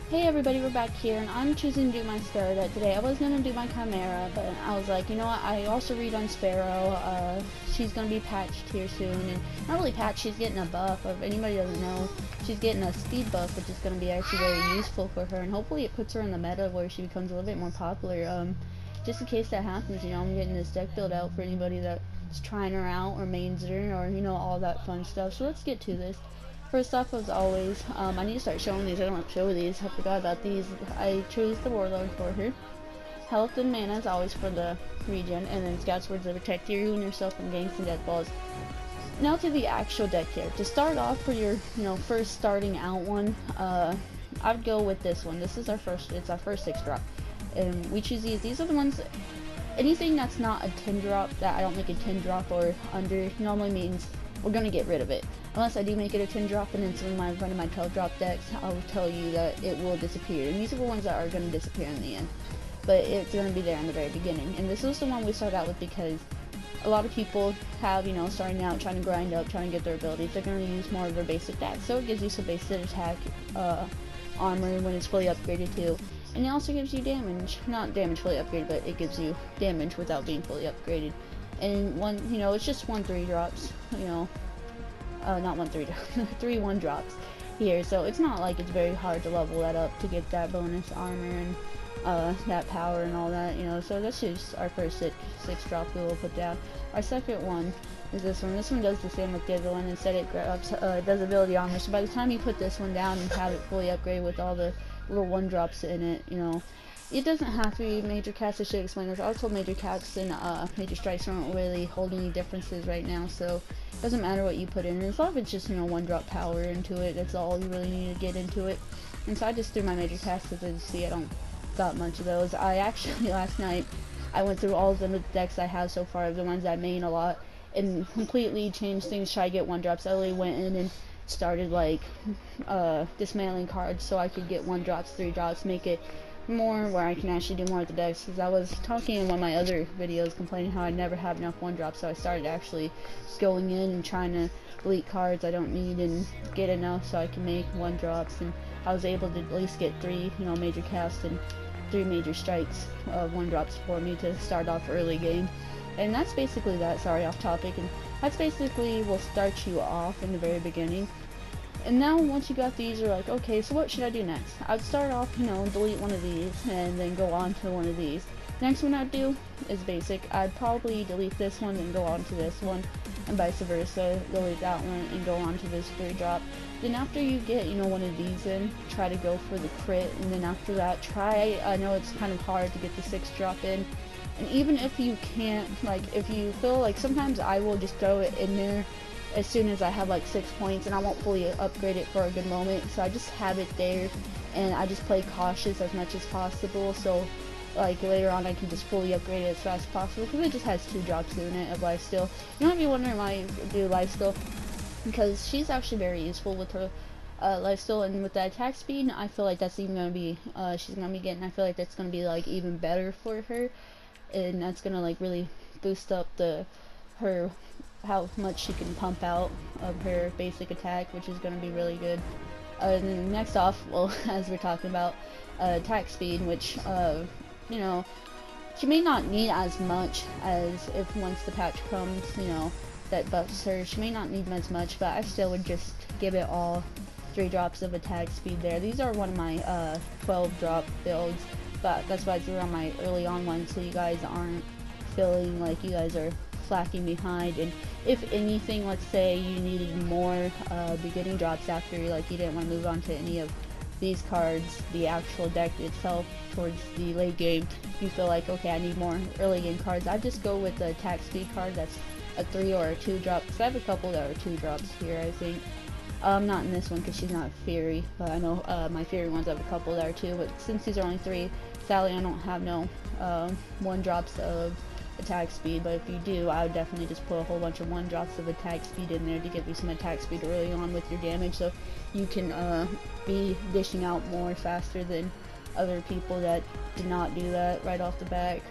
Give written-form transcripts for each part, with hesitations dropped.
Hey everybody, we're back here, and I'm choosing to do my Sparrow deck today. I was going to do my Chimera, but I was like, you know what, I also read on Sparrow. She's going to be patched here soon, and not really patched, she's getting a buff. If anybody doesn't know, she's getting a speed buff, which is going to be actually very useful for her, and hopefully it puts her in the meta where she becomes a little bit more popular. Just in case that happens, you know, I'm getting this deck build out for anybody that's trying her out, or mains her, or, you know, all that fun stuff. So let's get to this. First off, as always, I need to start showing these. I don't show these. I forgot about these. I chose the Warlord for her. Health and mana is always for the regen, and then Scout's Words to protect you and yourself from ganks and death balls. Now to the actual deck here. To start off for your, first starting out one, I'd go with this one. This is it's our first 6-drop. And we choose these. These are the ones, anything that's not a 10-drop, that I don't make a 10-drop or under, normally means we're going to get rid of it. Unless I do make it a 10-drop, and then some of my 12-drop decks, I'll tell you that it will disappear. And these are the ones that are going to disappear in the end. But it's going to be there in the very beginning. And this is the one we start out with because a lot of people have, starting out, trying to grind up, trying to get their abilities. They're going to use more of their basic decks. So it gives you some basic attack, armor when it's fully upgraded too. And it also gives you damage. Not damage fully upgraded, but it gives you damage without being fully upgraded. And it's just 1 3-drops, not 1 3 3 1-drops here, so it's not like it's very hard to level that up to get that bonus armor and that power and all that, so that's just our first 6-drop we will put down. Our second one is this one. This one does the same with the other one. Instead it grabs, it does ability armor, so by the time you put this one down and have it fully upgraded with all the little 1-drops in it, it doesn't have to be major casts. I should explain this. I was told major casts and major strikes aren't really holding any differences right now, so it doesn't matter what you put in. As long as it's just 1-drop power into it, that's all you really need to get into it. And so I just threw my major casts because, as you see, I don't got much of those. I actually last night I went through all of the decks I have so far, the ones I main a lot, and completely changed things. Try to get 1-drops. I literally went in and started like dismantling cards so I could get 1-drops, 3-drops, make it more where I can actually do more with the decks, because I was talking in one of my other videos complaining how I never have enough 1-drops, so I started actually just going in and trying to delete cards I don't need and get enough so I can make 1-drops, and I was able to at least get 3 major casts and 3 major strikes of 1-drops for me to start off early game. And that's basically that. Sorry, off topic. And that's basically will start you off in the very beginning. And now once you got these, you're like, okay, so what should I do next? I'd start off, delete one of these and then go on to one of these. Next one I'd do is basic. I'd probably delete this one and go on to this one, and vice versa. Delete that one and go on to this 3-drop. Then after you get, one of these in, try to go for the crit, and then after that, I know it's kind of hard to get the 6-drop in. And even if you can't, like, if you feel like, sometimes I will just throw it in there as soon as I have like 6 points, and I won't fully upgrade it for a good moment, so I just have it there and I just play cautious as much as possible, so like later on I can just fully upgrade it as fast as possible, because it just has 2 drops in it of lifesteal. You might be wondering why I do lifesteal, because she's actually very useful with her lifesteal, and with the attack speed I feel like that's even going to be she's going to be getting, I feel like that's going to be like even better for her, and that's going to like really boost up her how much she can pump out of her basic attack, which is going to be really good. And then next off, well, as we're talking about attack speed, which she may not need as much as if once the patch comes, that buffs her. She may not need as much, but I still would just give it all 3-drops of attack speed there. These are one of my 12-drop builds, but that's why I threw on my early on one, so you guys aren't feeling like you guys are slacking behind. And if anything, let's say you needed more beginning drops after, like, you didn't want to move on to any of these cards, the actual deck itself, towards the late game, you feel like, okay, I need more early game cards, I just go with the attack speed card that's a 3 or a 2-drop, because I have a couple that are 2-drops here, I think. Not in this one because she's not Fury, but I know my Fury ones have a couple that are 2, but since these are only 3, sadly I don't have no 1-drops of attack speed. But if you do, I would definitely just put a whole bunch of 1-drops of attack speed in there to give you some attack speed early on with your damage, so you can be dishing out more faster than other people that did not do that right off the back.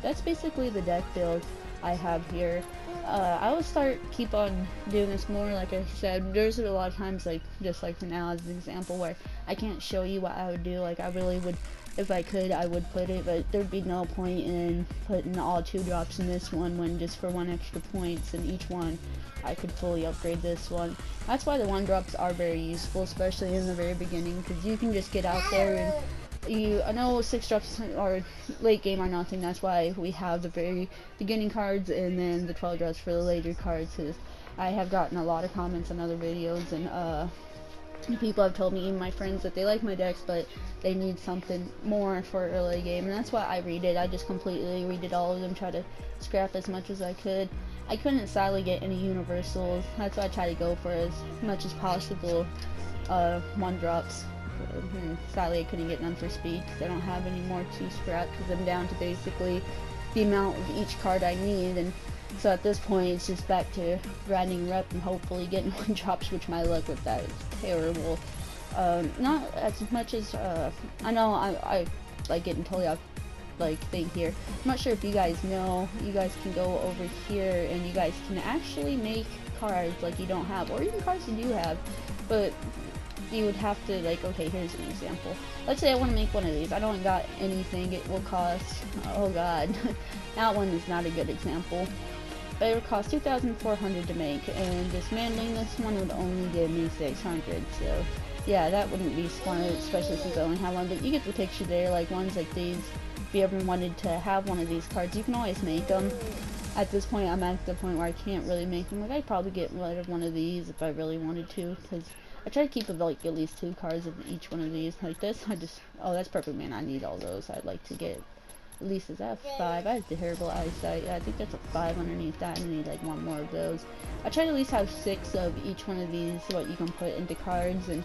That's basically the deck build I have here. I will keep on doing this more. Like I said, there's a lot of times, like just like for now as an example, where I can't show you what I would do. Like I really would, if I could, I would put it, but there'd be no point in putting all 2 drops in this one when just for 1 extra points in each one I could fully upgrade this one. That's why the 1 drops are very useful, especially in the very beginning, because you can just get out there and I know 6 drops are late game are nothing. That's why we have the very beginning cards and then the 12 drops for the later cards. Cause I have gotten a lot of comments on other videos, and people have told me, even my friends, that they like my decks, but they need something more for early game, and that's why I redid. I just completely redid all of them, try to scrap as much as I could. I couldn't sadly get any universals. That's why I try to go for as much as possible 1 drops. Sadly, I couldn't get none for speed because I don't have any more to scrap, because I'm down to basically the amount of each card I need, and so at this point it's just back to grinding rep and hopefully getting 1 drops, which my luck with that is terrible. Not as much as I know I like getting totally off thing here. I'm not sure if you guys know, you guys can go over here and you guys can actually make cards like you don't have, or even cards you do have, but you would have to, like, okay, here's an example. Let's say I want to make one of these. I don't got anything. It will cost, oh god, that one is not a good example. But it would cost 2,400 to make, and dismantling this one would only give me 600. So yeah, that wouldn't be smart, especially since I only have one. But you get the picture there. Like ones like these, if you ever wanted to have one of these cards, you can always make them. At this point, I'm at the point where I can't really make them. Like, I'd probably get rid of one of these if I really wanted to, because I try to keep like at least 2 cards of each one of these. Like this, oh, that's perfect, man. I need all those. I'd like to get at least, is that a 5? I have terrible eyesight. Yeah, I think that's a 5 underneath that. I need like 1 more of those. I try to at least have 6 of each one of these, what you can put into cards, and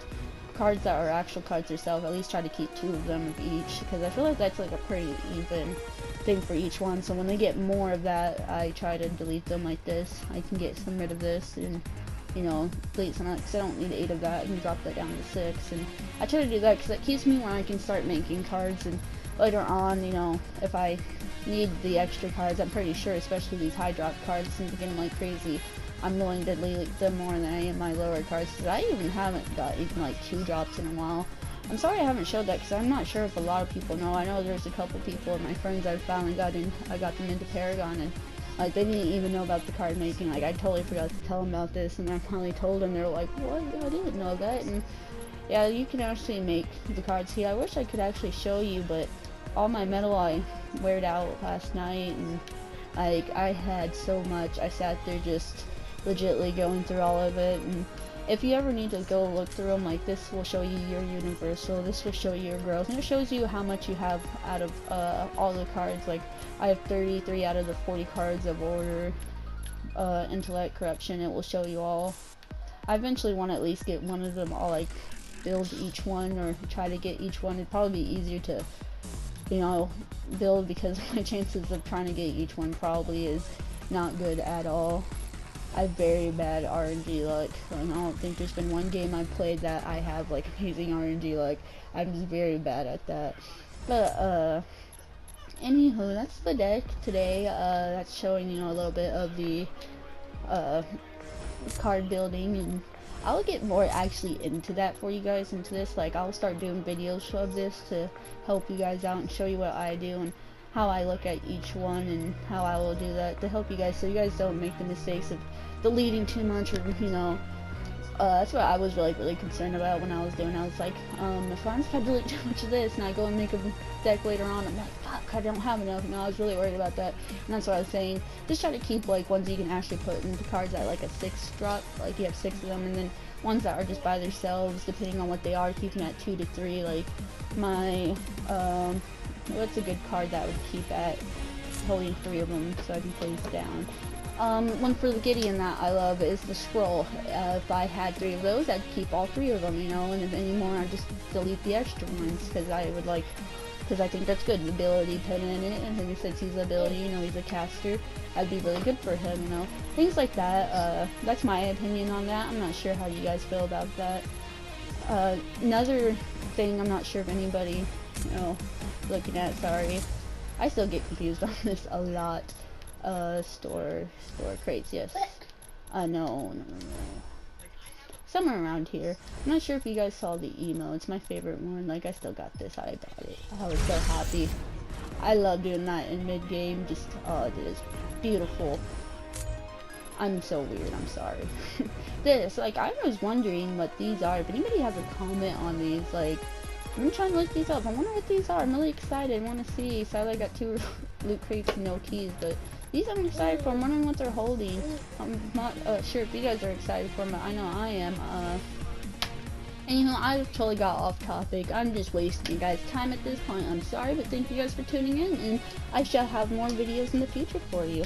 cards that are actual cards yourself. At least try to keep 2 of them of each, because I feel like that's like a pretty even thing for each one. So when they get more of that, I try to delete them like this. I can get some rid of this and, you know, delete some of that, because I don't need 8 of that. I can drop that down to 6, and I try to do that because that keeps me where I can start making cards, and later on, you know, if I need the extra cards, I'm pretty sure, especially these high drop cards, since they're getting like crazy, I'm willing to delete them more than I am my lower cards, because I even haven't got even like 2 drops in a while. I'm sorry I haven't showed that, because I'm not sure if a lot of people know. I know there's a couple people, my friends, I finally got them into Paragon, and like they didn't even know about the card making. Like I totally forgot to tell them about this, and I finally told them. They were like, what? I didn't know that. And yeah, you can actually make the cards here. I wish I could actually show you, but all my metal I weared out last night, and like I had so much. I sat there just legitly going through all of it. And if you ever need to go look through them, like this will show you your universal, this will show you your growth, and it shows you how much you have out of all the cards. Like I have 33 out of the 40 cards of order, intellect, corruption. It will show you all. I eventually want to at least get one of them all, like build each one, or try to get each one. It'd probably be easier to, you know, build, because my chances of trying to get each one probably is not good at all. I have very bad RNG luck, and I don't think there's been one game I've played that I have like amazing RNG luck. I'm just very bad at that. But anywho, that's the deck today. That's showing, you know, a little bit of the card building, and I'll get more actually into that for you guys, into this. Like I'll start doing videos of this to help you guys out and show you what I do and how I look at each one, and how I will do that to help you guys, so you guys don't make the mistakes of deleting too much, or, you know, that's what I was really concerned about when I was doing. I was like, if I delete too much of this and I go and make a deck later on, I'm like, fuck, I don't have enough. You know, I was really worried about that, and that's what I was saying. Just try to keep like ones you can actually put into cards at like a 6 drop, like you have 6 of them, and then ones that are just by themselves, depending on what they are, keeping at 2 to 3. Like my what's a good card that would keep at holding 3 of them, so I can place down. One for the Gideon that I love is the scroll. If I had 3 of those, I'd keep all 3 of them, you know, and if any more, I'd just delete the extra ones, because I would like, because I think that's good, the ability put in it, and then since he's the ability, you know, he's a caster, that'd be really good for him, you know, things like that. That's my opinion on that. I'm not sure how you guys feel about that. Another thing, I'm not sure if anybody, you know, looking at, sorry, I still get confused on this a lot. store crates, yes. No. Somewhere around here. I'm not sure if you guys saw the emo. It's my favorite one. Like, I still got this. I bought it. I was so happy. I love doing that in mid-game. Just, oh, it is beautiful. I'm so weird. I'm sorry. This, like, I was wondering what these are. If anybody has a comment on these, like, I'm trying to look these up. I wonder what these are. I'm really excited. I want to see. Sadly, I got 2 loot crates and no keys, but these I'm excited for. I'm wondering what they're holding. I'm not sure if you guys are excited for them, but I know I am. Anywho, I totally got off topic. I'm just wasting you guys' time at this point. I'm sorry, but thank you guys for tuning in, and I shall have more videos in the future for you.